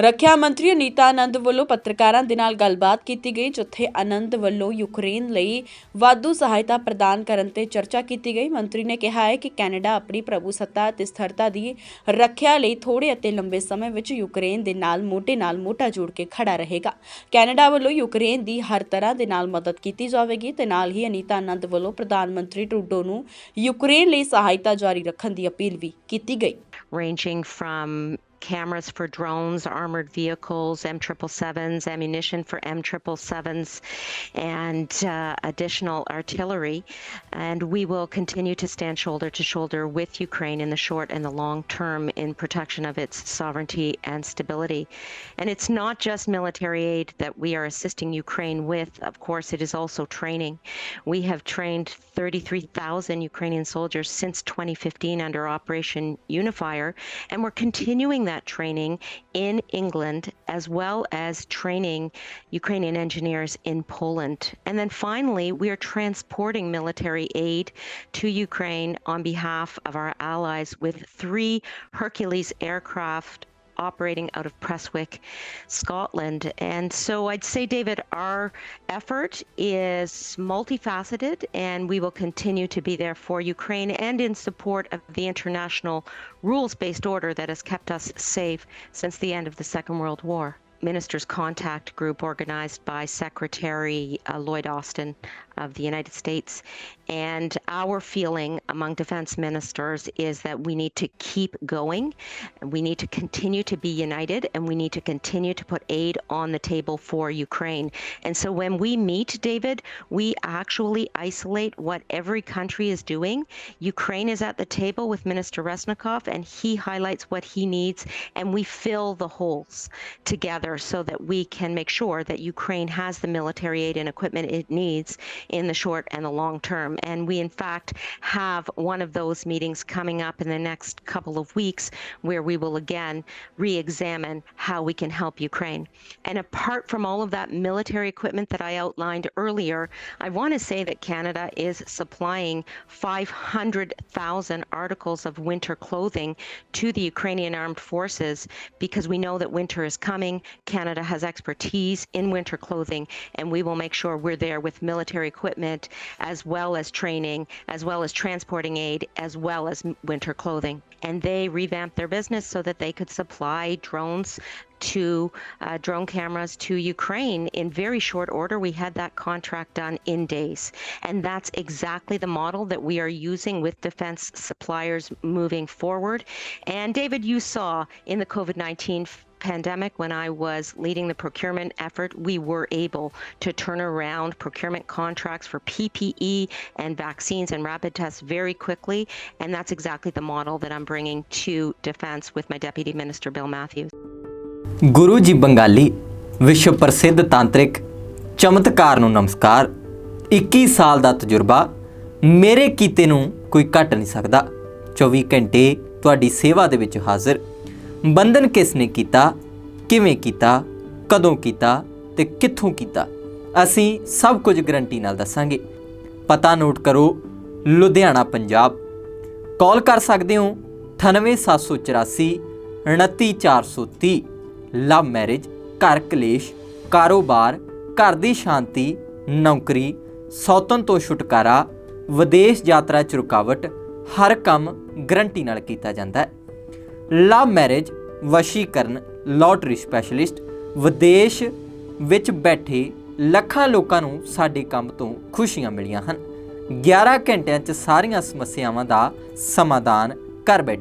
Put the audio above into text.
ਰੱਖਿਆ ਮੰਤਰੀ ਅਨੀਤਾ ਆਨੰਦ ਵੱਲੋਂ ਪੱਤਰਕਾਰਾਂ ਦੇ ਨਾਲ ਗੱਲਬਾਤ ਕੀਤੀ ਗਈ, ਜਿੱਥੇ ਆਨੰਦ ਵੱਲੋਂ ਯੂਕਰੇਨ ਲਈ ਵਾਧੂ ਸਹਾਇਤਾ ਪ੍ਰਦਾਨ ਕਰਨ ਤੇ ਚਰਚਾ ਕੀਤੀ ਗਈ। ਮੰਤਰੀ ਨੇ ਕਿਹਾ ਹੈ ਕਿ ਕੈਨੇਡਾ ਆਪਣੀ ਪ੍ਰਭੂਸੱਤਾ ਅਤੇ ਸਥਿਰਤਾ ਦੀ ਰੱਖਿਆ ਲਈ ਥੋੜੇ ਅਤੇ ਲੰਬੇ ਸਮੇਂ ਵਿੱਚ ਯੂਕਰੇਨ ਦੇ ਨਾਲ ਮੋਢਾ ਜੋੜ ਕੇ ਖੜਾ ਰਹੇਗਾ। ਕੈਨੇਡਾ ਵੱਲੋਂ ਯੂਕਰੇਨ ਦੀ ਹਰ ਤਰ੍ਹਾਂ ਦੇ ਨਾਲ ਮਦਦ ਕੀਤੀ ਜਾਵੇਗੀ ਤੇ ਨਾਲ ਹੀ ਅਨੀਤਾ ਆਨੰਦ ਵੱਲੋਂ ਪ੍ਰਧਾਨ ਮੰਤਰੀ ਟਰੂਡੋ ਨੂੰ ਯੂਕਰੇਨ ਲਈ ਸਹਾਇਤਾ ਜਾਰੀ ਰੱਖਣ ਦੀ ਅਪੀਲ ਵੀ ਕੀਤੀ ਗਈ। Ranging from cameras for drones, armored vehicles, M777s, ammunition for M777s, and additional artillery. And we will continue to stand shoulder to shoulder with Ukraine in the short and the long term in protection of its sovereignty and stability. And it's not just military aid that we are assisting Ukraine with. Of course, it is also training. We have trained 33,000 Ukrainian soldiers since 2015 under Operation Unifier, and we're continuing that training in England, as well as training Ukrainian engineers in Poland. And then finally, we are transporting military aid to Ukraine on behalf of our allies with 3 Hercules aircraft operating out of Prestwick, Scotland. And so I'd say, David, our effort is multifaceted, and we will continue to be there for Ukraine and in support of the international rules-based order that has kept us safe since the end of the Second World War. Ministers' contact group organized by Secretary Lloyd Austin of the United States. And our feeling among defense ministers is that we need to keep going. We need to continue to be united, and we need to continue to put aid on the table for Ukraine. And so when we meet, David, we actually isolate what every country is doing. Ukraine is at the table with Minister Resnikov, and he highlights what he needs, and we fill the holes together so that we can make sure that Ukraine has the military aid and equipment it needs in the short and the long term. And we in fact have one of those meetings coming up in the next couple of weeks where we will again re-examine how we can help Ukraine. And apart from all of that military equipment that I outlined earlier, I want to say that Canada is supplying 500,000 articles of winter clothing to the Ukrainian armed forces because we know that winter is coming. Canada has expertise in winter clothing, and we will make sure we're there with military equipment, as well as training, as well as transporting aid, as well as winter clothing. And they revamped their business so that they could supply drones to drone cameras to Ukraine in very short order. We had that contract done in days. And that's exactly the model that we are using with defense suppliers moving forward. And David, you saw in the COVID-19 pandemic, when I was leading the procurement effort, we were able to turn around procurement contracts for PPE and vaccines and rapid tests very quickly. And that's exactly the model that I'm bringing to defense with my Deputy Minister, Bill Matthews. Guru ji Bengali ਵਿਸ਼ਵ ਪ੍ਰਸਿੱਧ ਤਾਂਤਰਿਕ ਚਮਤਕਾਰ ਨੂੰ ਨਮਸਕਾਰ। 21 ਸਾਲ ਦਾ ਤਜਰਬਾ, ਮੇਰੇ ਕੀਤੇ ਨੂੰ ਕੋਈ ਘਟ ਨਹੀਂ ਸਕਦਾ। 24 ਘੰਟੇ ਤੁਹਾਡੀ ਸੇਵਾ ਦੇ ਵਿੱਚ ਹਾਜ਼ਰ। ਬੰਧਨ ਕਿਸ ਨੇ ਕੀਤਾ, ਕਿਵੇਂ ਕੀਤਾ, ਕਦੋਂ ਕੀਤਾ ਤੇ ਕਿੱਥੋਂ ਕੀਤਾ, ਅਸੀਂ ਸਭ ਕੁਝ ਗਰੰਟੀ ਨਾਲ ਦੱਸਾਂਗੇ। ਪਤਾ ਨੋਟ ਕਰੋ, ਲੁਧਿਆਣਾ ਪੰਜਾਬ। ਕਾਲ ਕਰ ਸਕਦੇ ਹੋ 98784 29430। ਲਵ ਮੈਰਿਜ, ਘਰ ਕਲੇਸ਼, ਕਾਰੋਬਾਰ, ਘਰ ਦੀ ਸ਼ਾਂਤੀ, ਨੌਕਰੀ, ਸੌਤਨ ਤੋਂ ਛੁਟਕਾਰਾ, ਵਿਦੇਸ਼ ਯਾਤਰਾ 'ਚ ਰੁਕਾਵਟ, ਹਰ ਕੰਮ ਗਰੰਟੀ ਨਾਲ ਕੀਤਾ ਜਾਂਦਾ ਹੈ। ਲਵ ਮੈਰਿਜ, ਵਸ਼ੀਕਰਨ, ਲੋਟਰੀ ਸਪੈਸ਼ਲਿਸਟ, ਵਿਦੇਸ਼ ਵਿੱਚ ਬੈਠੇ ਲੱਖਾਂ ਲੋਕਾਂ ਨੂੰ ਸਾਡੇ ਕੰਮ ਤੋਂ ਖੁਸ਼ੀਆਂ ਮਿਲੀਆਂ ਹਨ। 11 ਘੰਟਿਆਂ 'ਚ ਸਾਰੀਆਂ ਸਮੱਸਿਆਵਾਂ ਦਾ ਸਮਾਧਾਨ ਘਰ ਬੈਠੇ